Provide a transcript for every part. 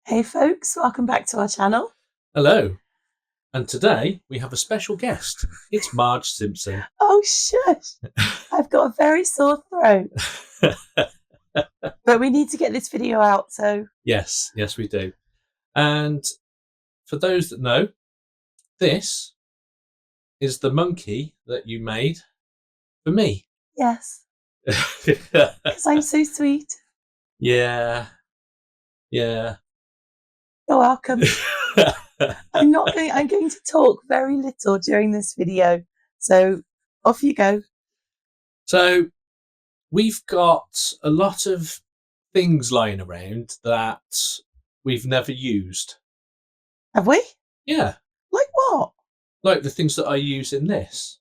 Hey folks, welcome back to our channel. Hello, and today we have a special guest. It's Marge Simpson. Oh shush, I've got a very sore throat. But we need to get this video out, so... Yes, we do. And for those that know, this is the monkey that you made for me. Yes, because I'm so sweet. Yeah. You're welcome. I'm going to talk very little during this video, so off you go. So we've got a lot of things lying around that we've never used. Have we? Yeah. Like what? Like the things that I use in this.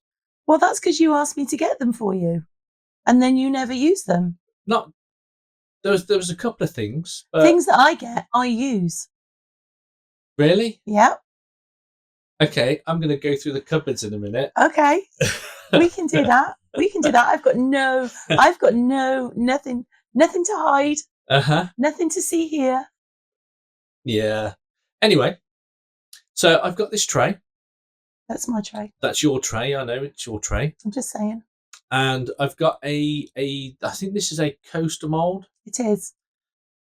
Well, that's because you asked me to get them for you, and then you never use them. Not there was a couple of things. But things that I get, I use. Really? Yeah. Okay, I'm going to go through the cupboards in a minute. Okay, we can do that. I've got nothing to hide. Nothing to see here. Yeah. Anyway, so I've got this tray. That's my tray. That's your tray. I know it's your tray. I'm just saying. And I've got I think this is a coaster mold. It is.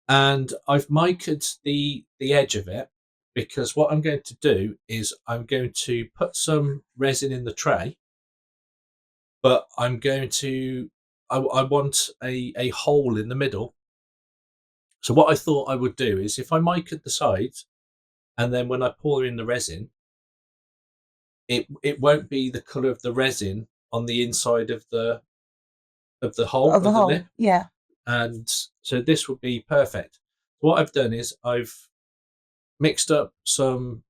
And I've micaed the edge of it, because what I'm going to do is I'm going to put some resin in the tray, but I'm going to, I want a hole in the middle. So what I thought I would do is, if I micaed the sides, and then when I pour in the resin, it won't be the colour of the resin on the inside of the hole of the lip. Yeah. And so this would be perfect. What I've done is I've mixed up some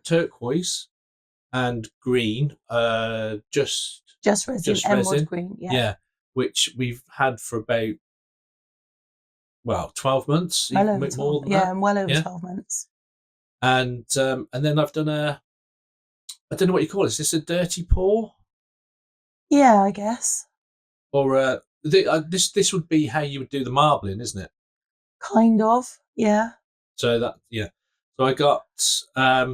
turquoise and green, just resin, emerald green. Yeah, which we've had for about 12 months, well even over more than that. that. Well over 12 months. And then I've done I don't know what you call it. Is this a dirty pour? Yeah, I guess. Or this would be how you would do the marbling, isn't it? Kind of, yeah. So So I got I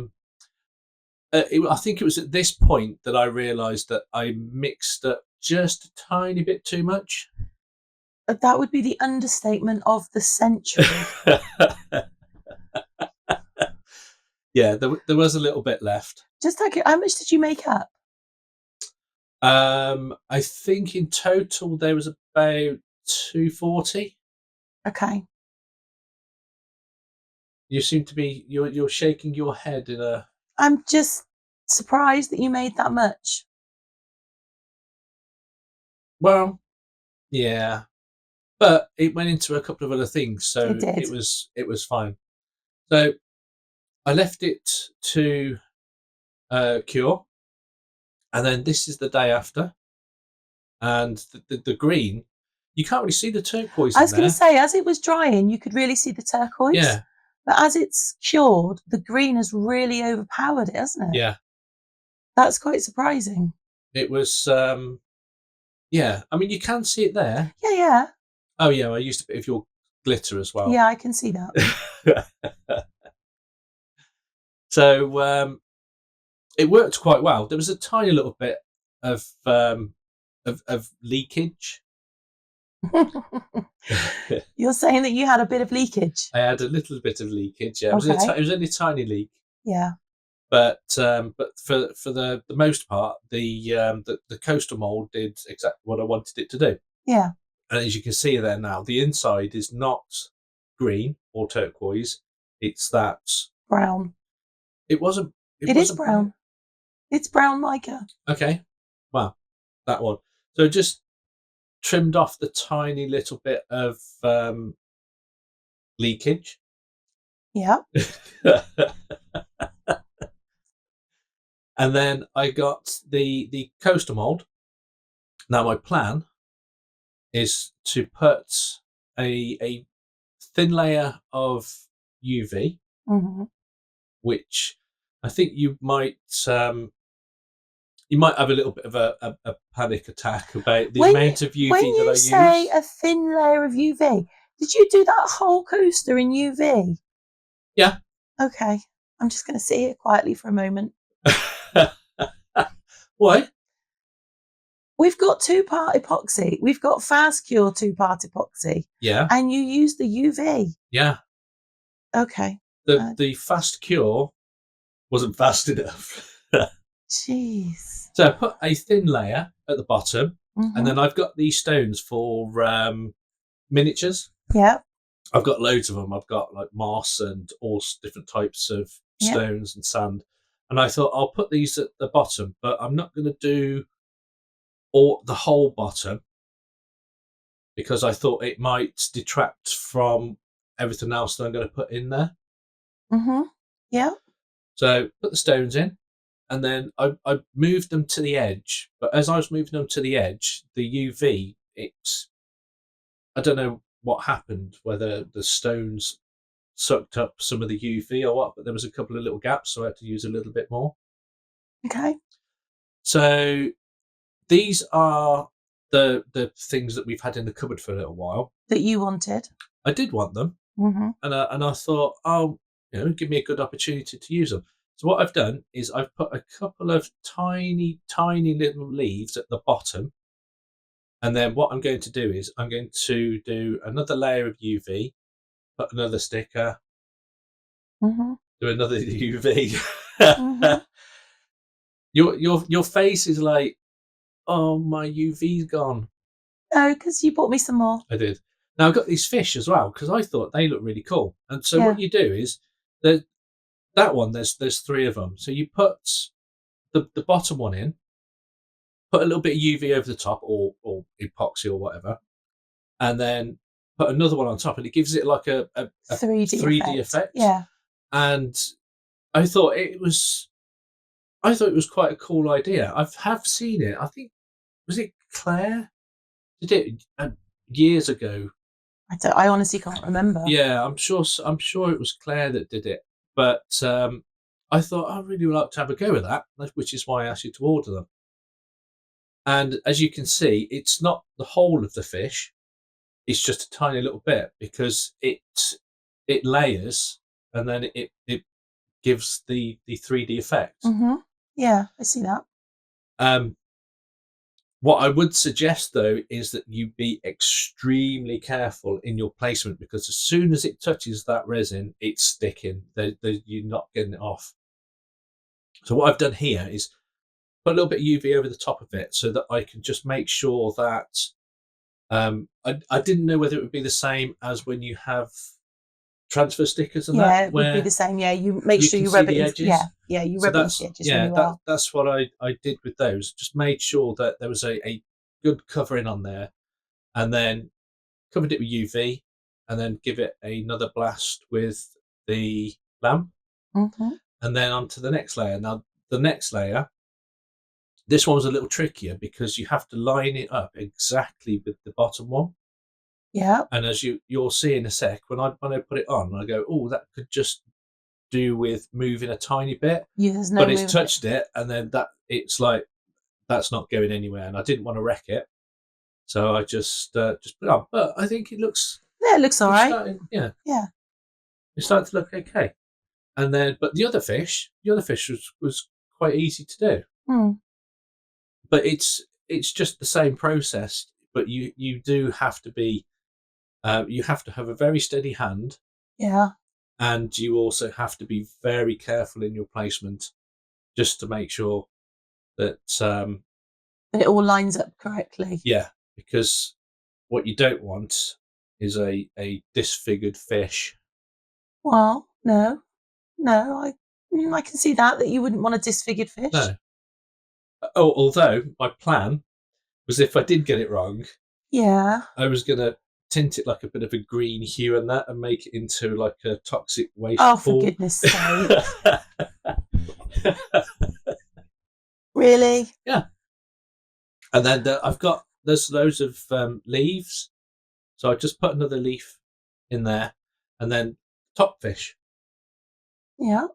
think it was at this point that I realised that I mixed up just a tiny bit too much. That would be the understatement of the century. Yeah, there was a little bit left. Just like, how much did you make up? I think in total there was about 240. Okay. You seem to be you're shaking your head in a... I'm just surprised that you made that much. Well, yeah, but it went into a couple of other things, so it was fine. So I left it to cure, and then this is the day after, and the green, you can't really see the turquoise. I was going to say, as it was drying, you could really see the turquoise. Yeah. But as it's cured, the green has really overpowered it, hasn't it? Yeah. That's quite surprising. It was, yeah. I mean, you can see it there. Yeah, yeah. Oh, yeah. I used a bit of your glitter as well. Yeah, I can see that. So it worked quite well. There was a tiny little bit of leakage. You're saying that you had a bit of leakage? I had a little bit of leakage. Yeah, okay. It was only a tiny leak. Yeah. But for the most part, the coaster mold did exactly what I wanted it to do. Yeah. And as you can see there now, the inside is not green or turquoise. It's that brown. It wasn't. It is brown. It's brown mica. Okay. Wow. That one. So just trimmed off the tiny little bit of leakage. Yeah. And then I got the coaster mold. Now my plan is to put a thin layer of UV, which I think you might have a little bit of a panic attack about the amount of UV that I use. When you say a thin layer of UV, did you do that whole coaster in UV? Yeah. Okay. I'm just going to sit here quietly for a moment. Why? We've got 2-part epoxy. We've got fast cure 2-part epoxy. Yeah. And you use the UV. Yeah. Okay. The fast cure wasn't fast enough. Jeez. So I put a thin layer at the bottom, Mm-hmm. and then I've got these stones for miniatures. Yeah. I've got loads of them. I've got like moss and all different types of stones and sand. And I thought I'll put these at the bottom, but I'm not going to do the whole bottom because I thought it might detract from everything else that I'm going to put in there. Mm-hmm. Yeah. So put the stones in, and then I moved them to the edge. But as I was moving them to the edge, the UV, I don't know what happened, whether the stones sucked up some of the UV or what, but there was a couple of little gaps, so I had to use a little bit more. Okay. So these are the things that we've had in the cupboard for a little while. That you wanted. I did want them, mm-hmm. and I thought, oh, give me a good opportunity to use them. So what I've done is I've put a couple of tiny little leaves at the bottom, and then what I'm going to do is I'm going to do another layer of UV, put another sticker, mm-hmm. do another UV. mm-hmm. Your face is like, oh, my UV's gone. No, because you bought me some more. I did. Now I've got these fish as well because I thought they look really cool. And so what you do is that one, there's 3 of them. So you put the bottom one in, put a little bit of UV over the top or epoxy or whatever, and then put another one on top, and it gives it like a 3D effect. Yeah. And I thought it was quite a cool idea. I have seen it. I think, was it Claire did it years ago? I honestly can't remember. Yeah, I'm sure it was Claire that did it. But I thought I'd really like to have a go at that, which is why I asked you to order them. And as you can see, it's not the whole of the fish; it's just a tiny little bit because it layers and then it gives the 3D effect. Mm-hmm. Yeah, I see that. What I would suggest, though, is that you be extremely careful in your placement because as soon as it touches that resin, it's sticking. You're not getting it off. So what I've done here is put a little bit of UV over the top of it so that I can just make sure that I didn't know whether it would be the same as when you have transfer stickers and that. Yeah, it would be the same. Yeah, you make sure you rub it into edges. Yeah, you rub it into the edges really well. That's what I did with those. Just made sure that there was a good covering on there, and then covered it with UV, and then give it another blast with the lamp, and then onto the next layer. Now the next layer, this one was a little trickier because you have to line it up exactly with the bottom one. Yeah. And as you'll see in a sec, when I put it on, I go, oh, that could just do with moving a tiny bit. Yeah, there's no but it's touched it, and then it's like that's not going anywhere, and I didn't want to wreck it, so I just put it on. But I think it looks it looks all right. Yeah, it's starting to look okay. And then, but the other fish was quite easy to do. But it's just the same process. But you do have to be. You have to have a very steady hand. Yeah. And you also have to be very careful in your placement just to make sure that it all lines up correctly. Yeah, because what you don't want is a disfigured fish. Well, no, I can see that you wouldn't want a disfigured fish. No. Although my plan was if I did get it wrong, I was going to tint it like a bit of a green hue and that, and make it into like a toxic waste pool. For goodness sake! Really? Yeah. And then there's loads of leaves, so I just put another leaf in there, and then top fish. Yeah.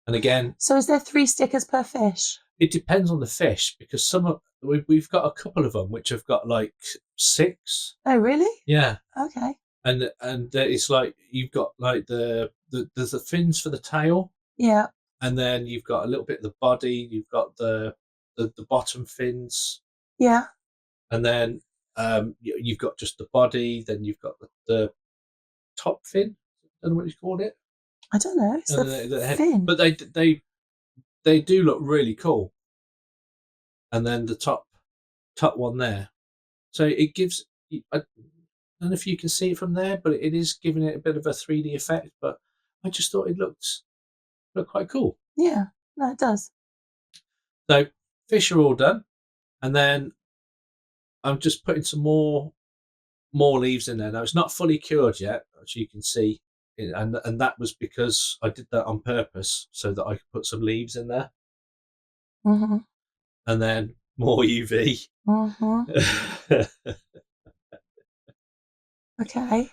And again. So is there 3 stickers per fish? It depends on the fish because we've got a couple of them which have got like 6. Oh, really? Yeah. Okay. And it's like you've got like the there's the fins for the tail. Yeah. And then you've got a little bit of the body. You've got the bottom fins. Yeah. And then you've got just the body. Then you've got the top fin. I don't know what you called it. I don't know. It's the head. fin. But they do look really cool. And then the top one there. So it gives. I don't know if you can see it from there, but it is giving it a bit of a 3D effect. But I just thought it looked quite cool. Yeah, no, it does. So fish are all done, and then I'm just putting some more leaves in there. Now it's not fully cured yet, as you can see, and that was because I did that on purpose so that I could put some leaves in there. Mm-hmm. And then more UV. Mm-hmm. Okay.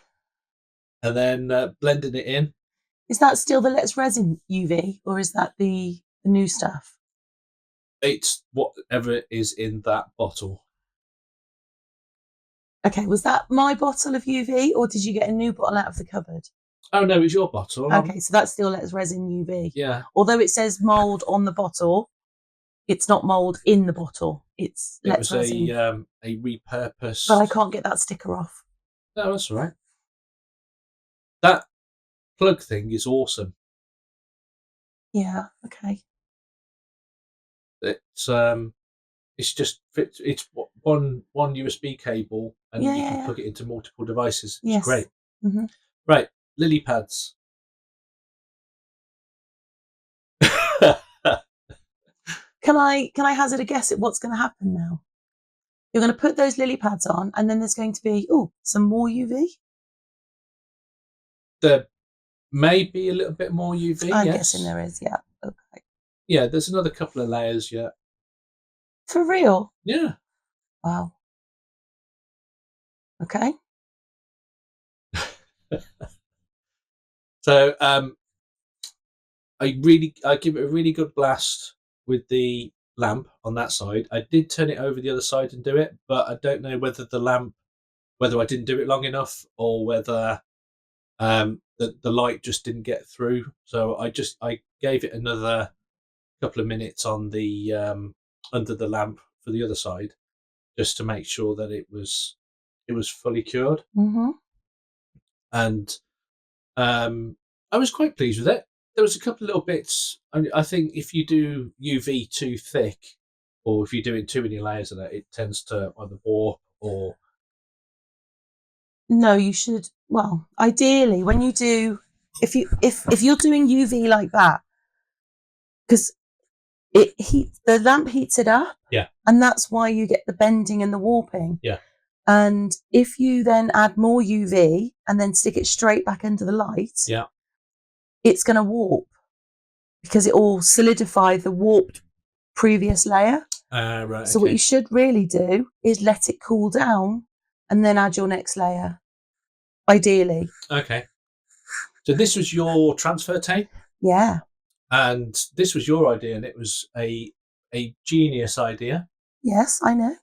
And then blending it in. Is that still the Let's Resin UV, or is that the new stuff? It's whatever is in that bottle. Okay, was that my bottle of UV, or did you get a new bottle out of the cupboard? Oh no, it's your bottle. Okay, so that's still Let's Resin UV. Yeah. Although it says mold on the bottle, it's not mold in the bottle. It's Let's Resin. It was a repurposed. But I can't get that sticker off. No, that's all right. That plug thing is awesome. Yeah. Okay. It's just it's one USB cable, and you can plug it into multiple devices. It's great. Mm-hmm. Right, lily pads. Can I hazard a guess at what's going to happen now? You're going to put those lily pads on, and then there's going to be some more UV. There may be a little bit more UV. I'm guessing there is. Yeah. Okay. Yeah, there's another couple of layers yet. For real? Yeah. Wow. Okay. So I give it a really good blast with the lamp on that side. I did turn it over the other side and do it, but I don't know whether whether I didn't do it long enough, or whether the light just didn't get through. So I gave it another couple of minutes on the under the lamp for the other side, just to make sure that it was fully cured. Mm-hmm. And I was quite pleased with it. There was a couple of little bits. I think if you do UV too thick, or if you're doing too many layers of that, it tends to either warp or. No, you should. Well, ideally, when you do, if you're doing UV like that, because the lamp heats it up. Yeah. And that's why you get the bending and the warping. Yeah. And if you then add more UV and then stick it straight back under the light, yeah, it's going to warp, because it will solidify the warped previous layer. Right. So what you should really do is let it cool down and then add your next layer, ideally. Okay. So this was your transfer tape? Yeah. And this was your idea, and it was a genius idea. Yes, I know.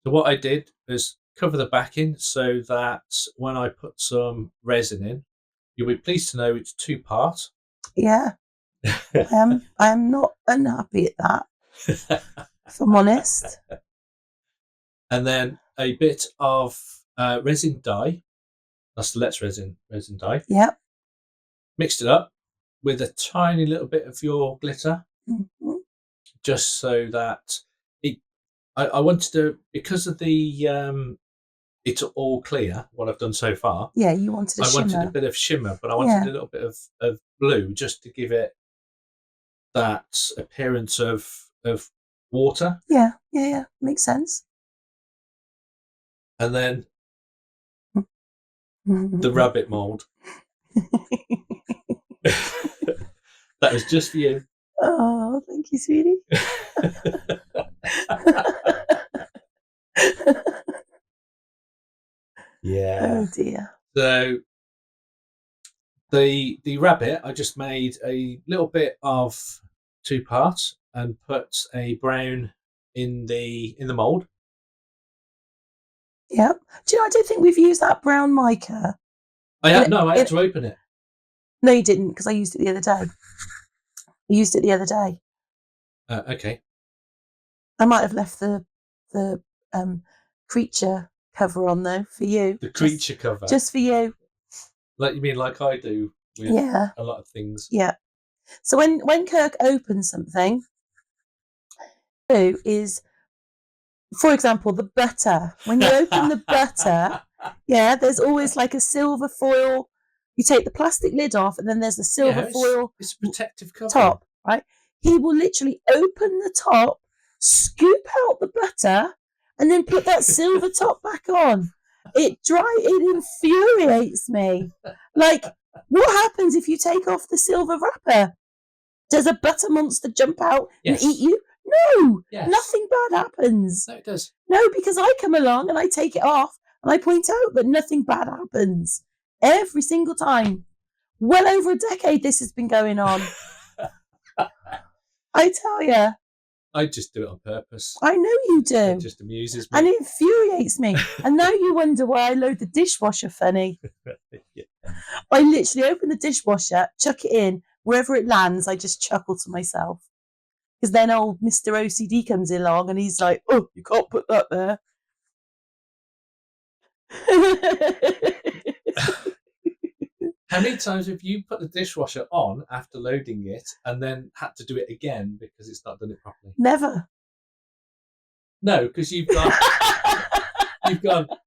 So what I did was cover the backing so that when I put some resin in, you'll be pleased to know it's 2-part. Yeah. I am not unhappy at that, if I'm honest. And then a bit of resin dye. That's the Let's Resin dye. Yep. Mixed it up with a tiny little bit of your glitter, mm-hmm. just so that I wanted to, because of the it's all clear, what I've done so far. Yeah, you wanted a shimmer. I wanted a bit of shimmer, but I wanted a little bit of blue, just to give it that appearance of water. Yeah, makes sense. And then the rabbit mold. That was just for you. Oh, thank you, sweetie. Yeah. Oh dear. So the rabbit, I just made a little bit of 2-part and put a brown in the mold. Yep. Do you know, I don't think we've used that brown mica. I had to open it. No, you didn't, because I used it the other day. Okay. I might have left the creature cover on though for you. The creature cover. Just for you. Like, you mean like I do with a lot of things? Yeah. So when Kirk opens something, is, for example, the butter. When you open the butter, there's always like a silver foil. You take the plastic lid off, and then there's the silver foil. It's a protective cover. Top, right? He will literally open the top, scoop out the butter, and then put that silver top back on. It infuriates me. Like, what happens if you take off the silver wrapper? Does a butter monster jump out and eat you? No, nothing bad happens. No, it does. No, because I come along and I take it off and I point out that nothing bad happens every single time. Well over a decade this has been going on. I tell you. I just do it on purpose. I know you do. It just amuses me. And it infuriates me. And now you wonder why I load the dishwasher funny. I literally open the dishwasher, chuck it in, wherever it lands, I just chuckle to myself. Because then old Mr. OCD comes along and he's like, oh, you can't put that there. How many times have you put the dishwasher on after loading it and then had to do it again because it's not done it properly? Never. No, because you've gone,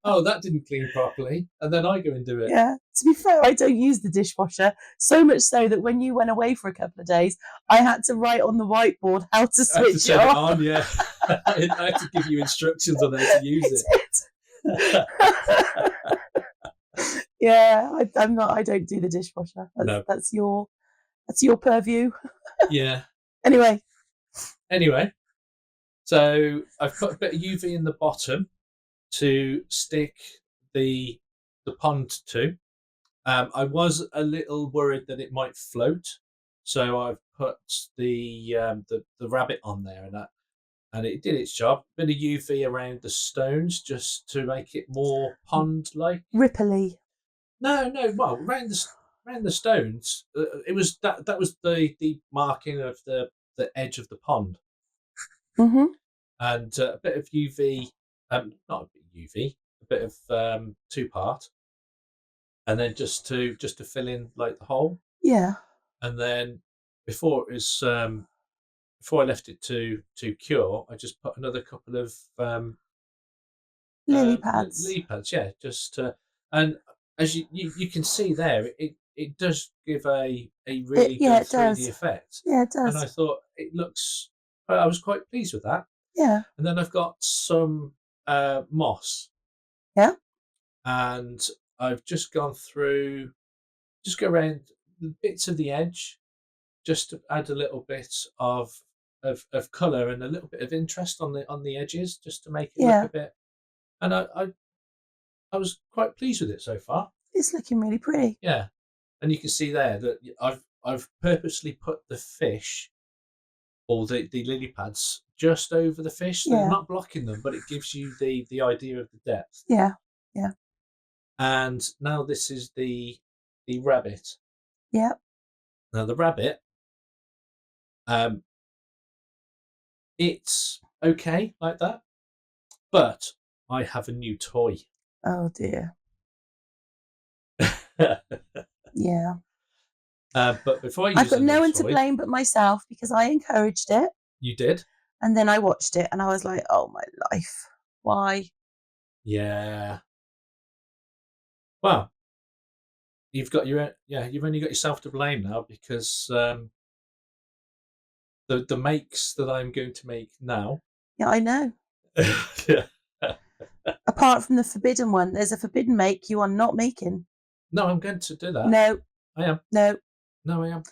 oh, that didn't clean properly, and then I go and do it. Yeah. To be fair, I don't use the dishwasher, so much so that when you went away for a couple of days, I had to write on the whiteboard how to switch it on. Yeah. I had to give you instructions on how to use it. Yeah, I don't do the dishwasher. That's your purview. Yeah. Anyway, so I've put a bit of UV in the bottom to stick the pond to. I was a little worried that it might float, so I've put the rabbit on there, and it did its job. Bit of UV around the stones just to make it more pond-like. Ripply. No. Well, around the stones, it was that was the marking of the edge of the pond. Mm-hmm. And a bit of UV, not a bit UV, a bit of 2-part, and then just to fill in like the hole. Yeah. And then before I left it to cure, I just put another couple of lily pads. Lily pads, yeah, just and as you can see there, it does give a really good 3D effect. Yeah, it does. And I thought it looks. I was quite pleased with that. Yeah. And then I've got some moss. Yeah. And I've just gone through, just go around the bits of the edge, just to add a little bit of colour and a little bit of interest on the edges, just to make it look a bit. And I was quite pleased with it so far. It's looking really pretty. Yeah, and you can see there that I've purposely put the fish or the lily pads just over the fish. So they're not blocking them, but it gives you the idea of the depth. Yeah. And now this is the rabbit. Yeah. Now the rabbit, it's okay like that, but I have a new toy. Oh dear. Yeah. But before I've got no one to blame but myself, because I encouraged it. You did? And then I watched it and I was like, oh my life. Why? Yeah. Well, you've only got yourself to blame now, because the makes that I'm going to make now. Yeah, I know. Apart from the forbidden one, there's a forbidden make you are not making. No, I'm going to do that. No. I am. No, I am.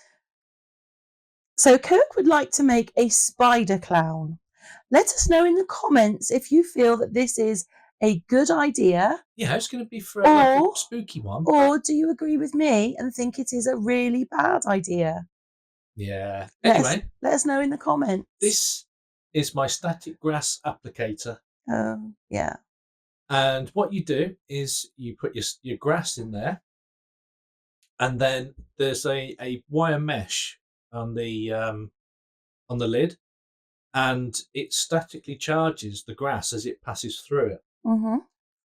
So Kirk would like to make a spider clown. Let us know in the comments if you feel that this is a good idea. Yeah, it's going to be for like a spooky one. Or do you agree with me and think it is a really bad idea? Yeah. Anyway. Let us know in the comments. This is my static grass applicator. Yeah. And what you do is you put your grass in there, And then there's a wire mesh on the lid, and it statically charges the grass as it passes through it. Mm-hmm.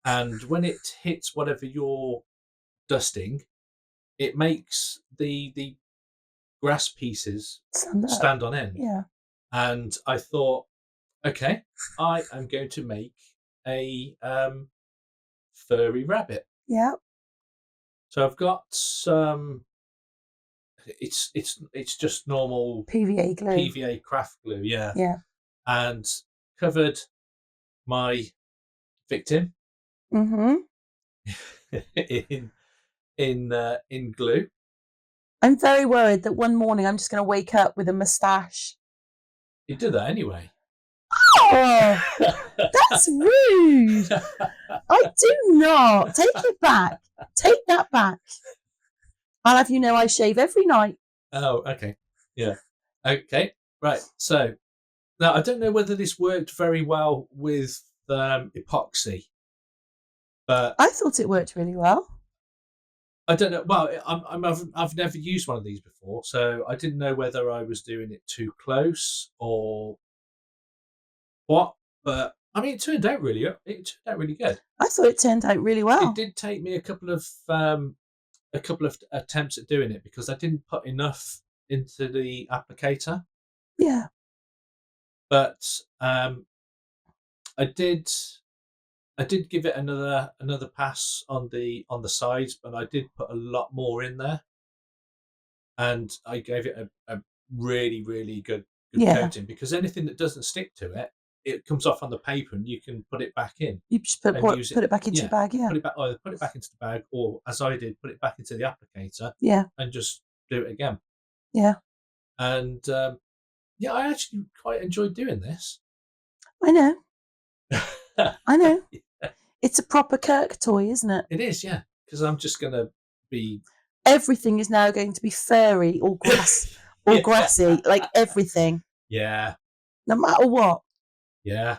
And when it hits whatever you're dusting, it makes the grass pieces stand on end. Yeah. And I thought, okay, I am going to make a furry rabbit. Yeah. So I've got some. It's just normal PVA glue. PVA craft glue, yeah. Yeah. And covered my victim Mm-hmm. in glue. I'm very worried that one morning I'm just going to wake up with a moustache. You did that anyway. Oh, that's rude. I do not. Take it back. Take that back. I'll have you know I shave every night. Oh, okay. Yeah. Okay. Right. So now I don't know whether this worked very well with epoxy, but I thought it worked really well. I don't know. Well, I've never used one of these before, so I didn't know whether I was doing it too close or what. But I mean, it turned out really good. I thought it turned out really well. It did take me a couple of attempts at doing it because I didn't put enough into the applicator. Yeah. But I did give it another pass on the sides, but I did put a lot more in there, and I gave it a really, really good coating, because anything that doesn't stick to it, it comes off on the paper and you can put it back in. You just put it back into your bag, yeah. Either put it back into the bag, or as I did, put it back into the applicator, yeah, and just do it again. Yeah. And yeah, I actually quite enjoyed doing this. I know. I know. Yeah. It's a proper Kirk toy, isn't it? It is, yeah. Because I'm just going to be... Everything is now going to be furry or grass or grassy, like everything. Yeah. No matter what. Yeah.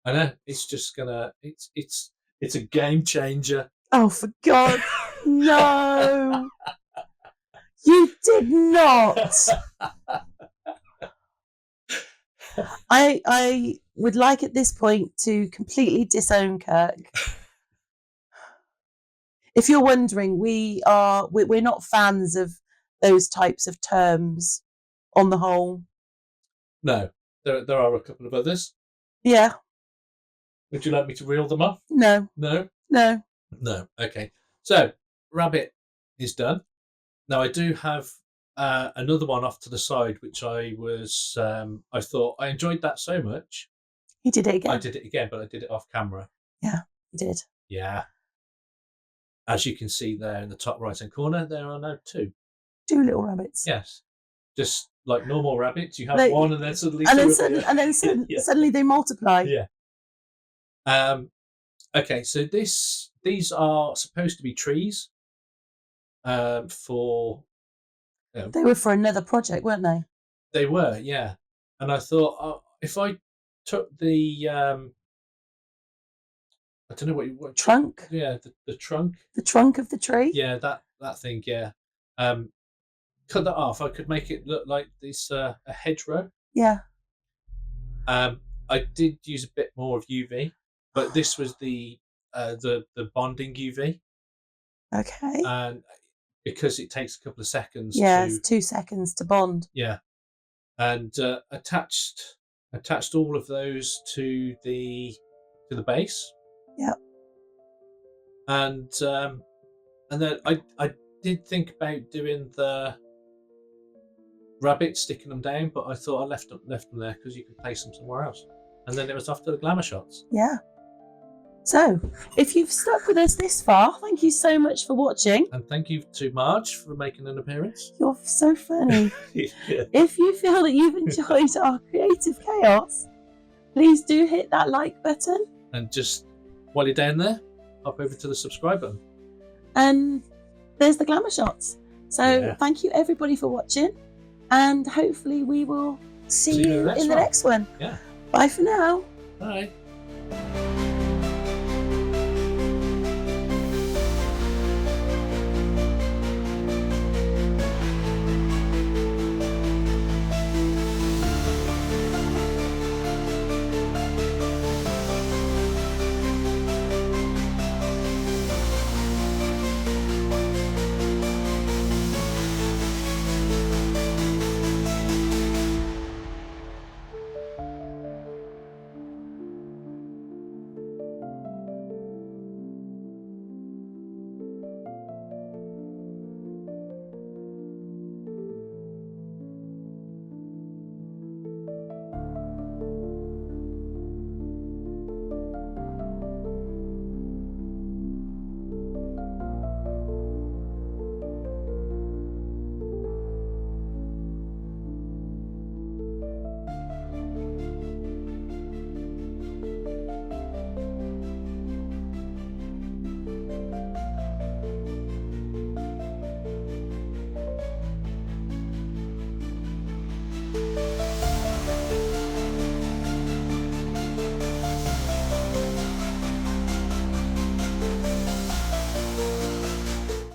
I know. It's just going to... It's a game changer. Oh, for God. No. You did not. I would like at this point to completely disown Kirk. If you're wondering, we're not fans of those types of terms on the whole. No, there are a couple of others. Yeah. Would you like me to reel them off? No. No? No. No. Okay. So, rabbit is done. Now, I do have another one off to the side, which I thought I enjoyed that so much. He did it again. I did it again, but I did it off camera. Yeah, he did. Yeah. As you can see there in the top right-hand corner, there are now two. Two little rabbits. Yes. Just like normal rabbits, you have one and then suddenly suddenly they multiply. Yeah. Okay, so these are supposed to be trees. For they were for another project, weren't they? They were, yeah. And I thought, if I took the I don't know what trunk. Yeah, the trunk. The trunk of the tree. Yeah, that thing. Yeah. Cut that off. I could make it look like this a hedgerow. Yeah. I did use a bit more of UV, but this was the bonding UV. Okay. And because it takes a couple of seconds. Yeah, it's 2 seconds to bond. Yeah. And attached all of those to the base. Yeah. And then I did think about doing the rabbit, sticking them down, but I thought I left them there because you could place them somewhere else. And then it was off to the glamour shots. Yeah. So, if you've stuck with us this far, thank you so much for watching. And thank you to Marge for making an appearance. You're so funny. Yeah. If you feel that you've enjoyed our creative chaos, please do hit that like button. And just while you're down there, hop over to the subscribe button. And there's the glamour shots. So thank you everybody for watching. And hopefully we will see you in the next one. Yeah. Bye for now. Bye.